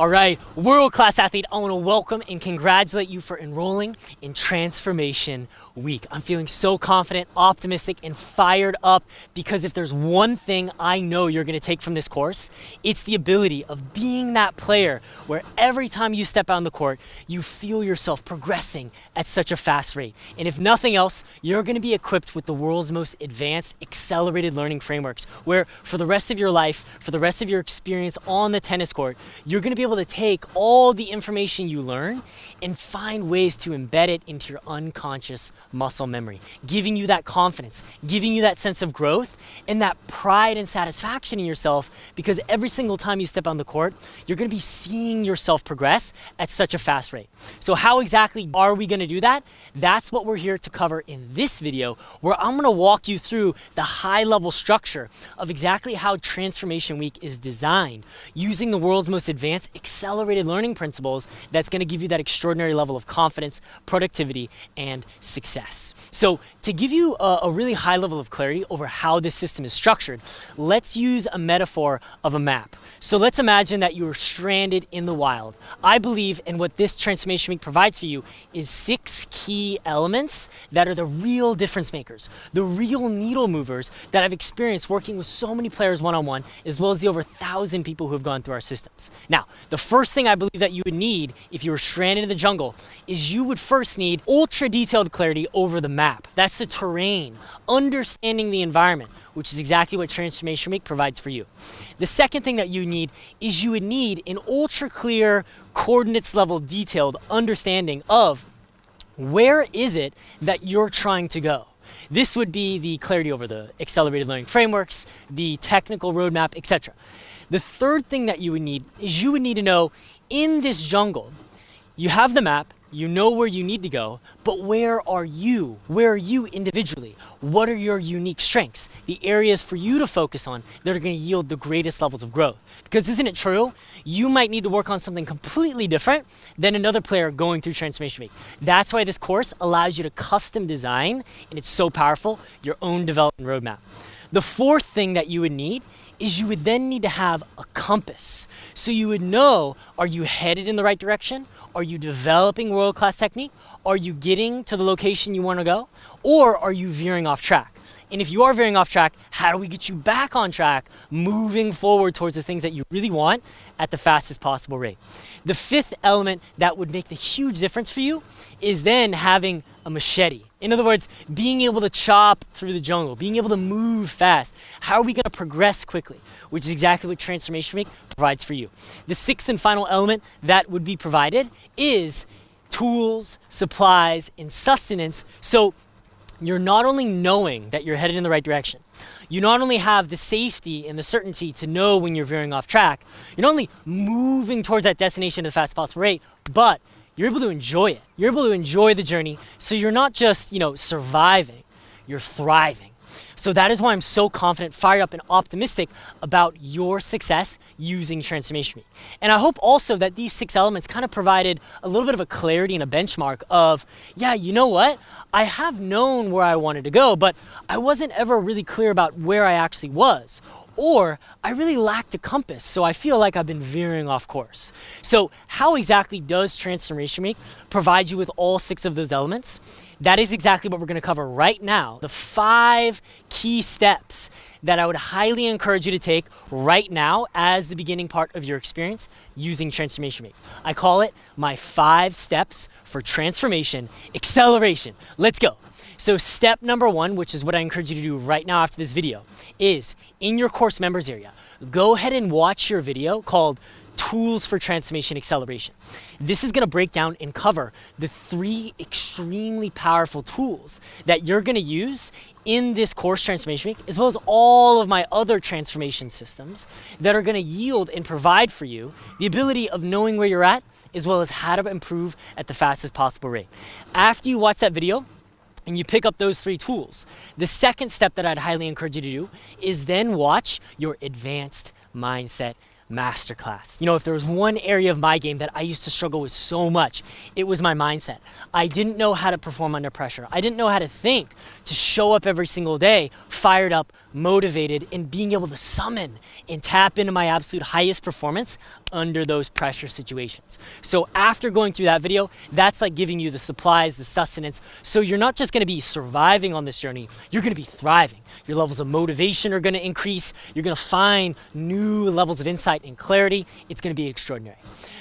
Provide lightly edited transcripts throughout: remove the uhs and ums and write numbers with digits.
All right, world-class athlete, I want to welcome and congratulate you for enrolling in Transformation Week. I'm feeling so confident, optimistic, and fired up because if there's one thing I know you're going to take from this course, it's the ability of being that player where every time you step out on the court, you feel yourself progressing at such a fast rate. And if nothing else, you're going to be equipped with the world's most advanced accelerated learning frameworks, where for the rest of your life, for the rest of your experience on the tennis court, you're going to be able to take all the information you learn and find ways to embed it into your unconscious muscle memory, giving you that confidence, giving you that sense of growth and that pride and satisfaction in yourself, because every single time you step on the court, you're going to be seeing yourself progress at such a fast rate. So how exactly are we going to do that? That's what we're here to cover in this video, where I'm going to walk you through the high-level structure of exactly how Transformation Week is designed, using the world's most advanced accelerated learning principles that's going to give you that extraordinary level of confidence, productivity, and success. So to give you a really high level of clarity over how this system is structured, let's use a metaphor of a map. So let's imagine that you're stranded in the wild. I believe in what this Transformation Week provides for you is 6 key elements that are the real difference makers, the real needle movers that I've experienced working with so many players one-on-one, as well as the over 1,000 people who have gone through our systems. Now, the first thing I believe that you would need if you were stranded in the jungle is you would first need ultra detailed clarity over the map. That's the terrain, understanding the environment, which is exactly what Transformation Week provides for you. The second thing that you need is you would need an ultra clear coordinates level detailed understanding of where is it that you're trying to go. This would be the clarity over the accelerated learning frameworks, the technical roadmap, etc. The third thing that you would need is you would need to know, in this jungle, you have the map, you know where you need to go, but where are you? Where are you individually? What are your unique strengths? The areas for you to focus on that are going to yield the greatest levels of growth. Because isn't it true? You might need to work on something completely different than another player going through Transformation Week. That's why this course allows you to custom design, and it's so powerful, your own development roadmap. The fourth thing that you would need is you would then need to have a compass. So you would know, are you headed in the right direction? Are you developing world-class technique? Are you getting to the location you want to go? Or are you veering off track? And if you are veering off track, how do we get you back on track, moving forward towards the things that you really want at the fastest possible rate? The fifth element that would make the huge difference for you is then having a machete. In other words, being able to chop through the jungle, being able to move fast. How are we going to progress quickly? Which is exactly what Transformation Week provides for you. The sixth and final element that would be provided is tools, supplies, and sustenance. So you're not only knowing that you're headed in the right direction, you not only have the safety and the certainty to know when you're veering off track, you're not only moving towards that destination at the fastest possible rate, but you're able to enjoy it. You're able to enjoy the journey. So you're not just, surviving, you're thriving. So that is why I'm so confident, fired up, and optimistic about your success using Transformation Week. And I hope also that these 6 elements kind of provided a little bit of a clarity and a benchmark of, yeah, you know what? I have known where I wanted to go, but I wasn't ever really clear about where I actually was. Or I really lacked a compass, so I feel like I've been veering off course. So how exactly does Transformation Week provide you with all 6 of those elements? That is exactly what we're going to cover right now. The 5 key steps that I would highly encourage you to take right now as the beginning part of your experience using Transformation Week. I call it my 5 steps for transformation acceleration. Let's go. So step number 1, which is what I encourage you to do right now after this video, is in your course members area, go ahead and watch your video called Tools for Transformation Acceleration. This is going to break down and cover the 3 extremely powerful tools that you're going to use in this course Transformation Week, as well as all of my other transformation systems that are going to yield and provide for you the ability of knowing where you're at, as well as how to improve at the fastest possible rate. After you watch that video, and you pick up those 3 tools, the second step that I'd highly encourage you to do is then watch your advanced mindset masterclass. If there was one area of my game that I used to struggle with so much, it was my mindset. I didn't know how to perform under pressure. I didn't know how to think to show up every single day, fired up, motivated, and being able to summon and tap into my absolute highest performance under those pressure situations. So after going through that video, that's like giving you the supplies, the sustenance. So you're not just gonna be surviving on this journey, you're gonna be thriving. Your levels of motivation are gonna increase. You're gonna find new levels of insight and clarity. It's gonna be extraordinary.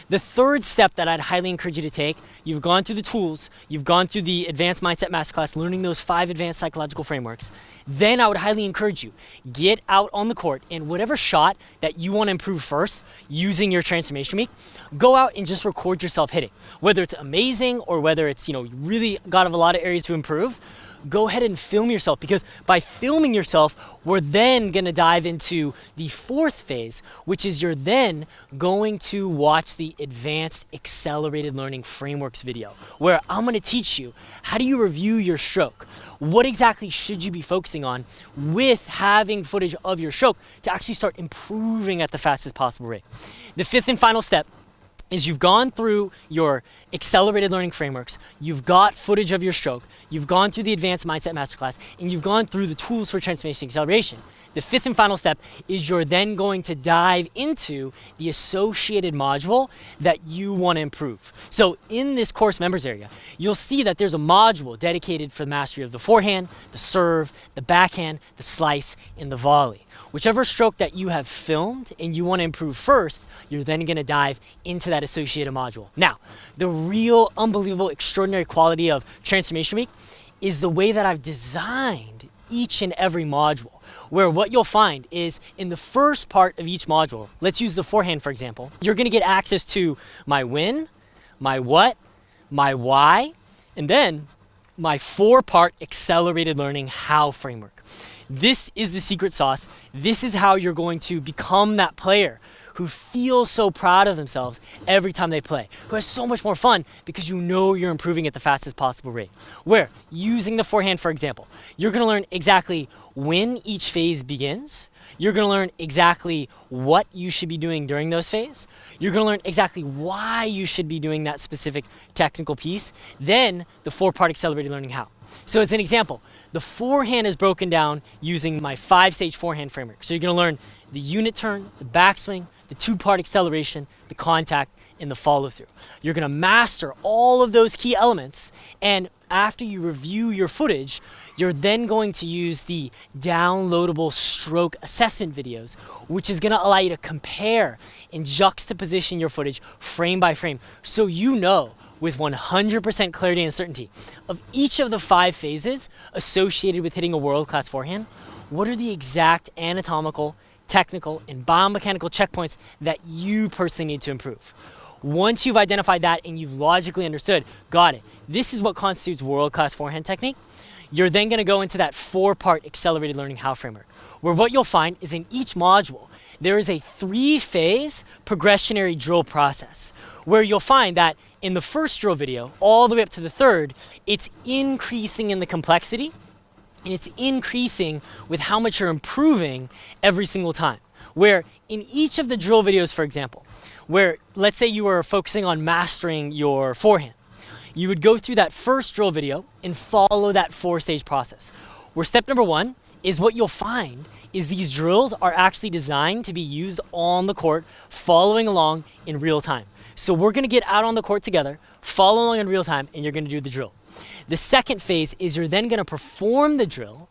The third step that I'd highly encourage you to take, you've gone through the tools, you've gone through the Advanced Mindset Masterclass, learning those 5 advanced psychological frameworks. Then I would highly encourage you, get out on the court and whatever shot that you wanna improve first using your transformation week, go out and just record yourself hitting. Whether it's amazing or whether it's, you really got a lot of areas to improve, go ahead and film yourself, because by filming yourself, we're then gonna dive into the 4th phase, which is you're then going to watch the Advanced Accelerated Learning Frameworks video, where I'm gonna teach you how do you review your stroke? What exactly should you be focusing on with having footage of your stroke to actually start improving at the fastest possible rate? The 5th and final step is you've gone through your accelerated learning frameworks, you've got footage of your stroke, you've gone through the Advanced Mindset Masterclass, and you've gone through the tools for transformation acceleration. The 5th and final step is you're then going to dive into the associated module that you want to improve. So in this course members area, you'll see that there's a module dedicated for the mastery of the forehand, the serve, the backhand, the slice, and the volley. Whichever stroke that you have filmed and you want to improve first, you're then going to dive into that associated module. Now, the real unbelievable, extraordinary quality of Transformation Week is the way that I've designed each and every module, where what you'll find is in the first part of each module, let's use the forehand for example, you're going to get access to my when, my what, my why, and then my 4-part accelerated learning how framework. This is the secret sauce. This is how you're going to become that player who feels so proud of themselves every time they play, who has so much more fun because you know you're improving at the fastest possible rate. Where, using the forehand for example, you're gonna learn exactly when each phase begins, you're gonna learn exactly what you should be doing during those phases, you're gonna learn exactly why you should be doing that specific technical piece, then the 4-part accelerated learning how. So as an example, the forehand is broken down using my 5-stage forehand framework. So you're gonna learn the unit turn, the backswing, the 2-part acceleration, the contact, and the follow through. You're gonna master all of those key elements, and after you review your footage, you're then going to use the downloadable stroke assessment videos, which is gonna allow you to compare and juxtaposition your footage frame by frame, so you know with 100% clarity and certainty of each of the 5 phases associated with hitting a world-class forehand, what are the exact anatomical, technical, and biomechanical checkpoints that you personally need to improve. Once you've identified that and you've logically understood, got it, this is what constitutes world-class forehand technique, you're then gonna go into that 4-part accelerated learning how framework, where what you'll find is in each module, there is a 3-phase progressionary drill process, where you'll find that in the first drill video, all the way up to the 3rd, it's increasing in the complexity, and it's increasing with how much you're improving every single time. Where in each of the drill videos, for example, where let's say you were focusing on mastering your forehand, you would go through that first drill video and follow that 4-stage process. Where step number 1 is what you'll find is these drills are actually designed to be used on the court, following along in real time. So we're gonna get out on the court together, follow along in real time, and you're gonna do the drill. The 2nd phase is you're then gonna perform the drill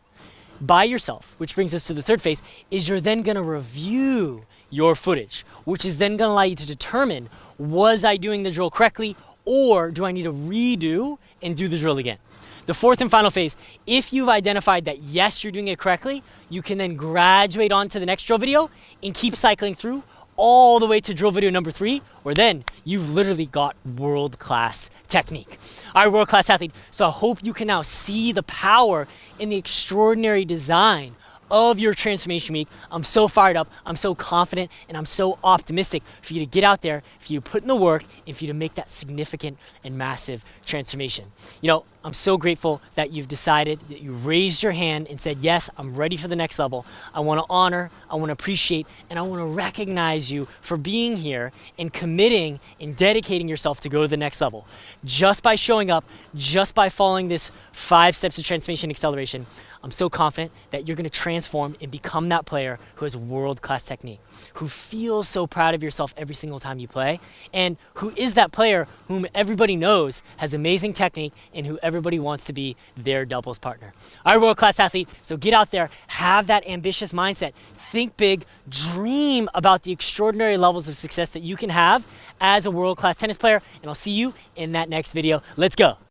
by yourself, which brings us to the 3rd phase, is you're then gonna review your footage, which is then gonna allow you to determine, was I doing the drill correctly, or do I need to redo and do the drill again? The 4th and final phase, if you've identified that yes, you're doing it correctly, you can then graduate on to the next drill video and keep cycling through all the way to drill video number 3, where then you've literally got world-class technique. All right, world-class athlete, so I hope you can now see the power in the extraordinary design of your transformation week. I'm so fired up, I'm so confident, and I'm so optimistic for you to get out there, for you to put in the work, and for you to make that significant and massive transformation. I'm so grateful that you've decided, that you raised your hand and said, yes, I'm ready for the next level. I want to honor, I want to appreciate, and I want to recognize you for being here and committing and dedicating yourself to go to the next level. Just by showing up, just by following this 5 steps to transformation acceleration, I'm so confident that you're going to transform and become that player who has world-class technique, who feels so proud of yourself every single time you play, and who is that player whom everybody knows has amazing technique and who everybody wants to be their doubles partner. All right, world-class athlete, so get out there, have that ambitious mindset, think big, dream about the extraordinary levels of success that you can have as a world-class tennis player, and I'll see you in that next video. Let's go.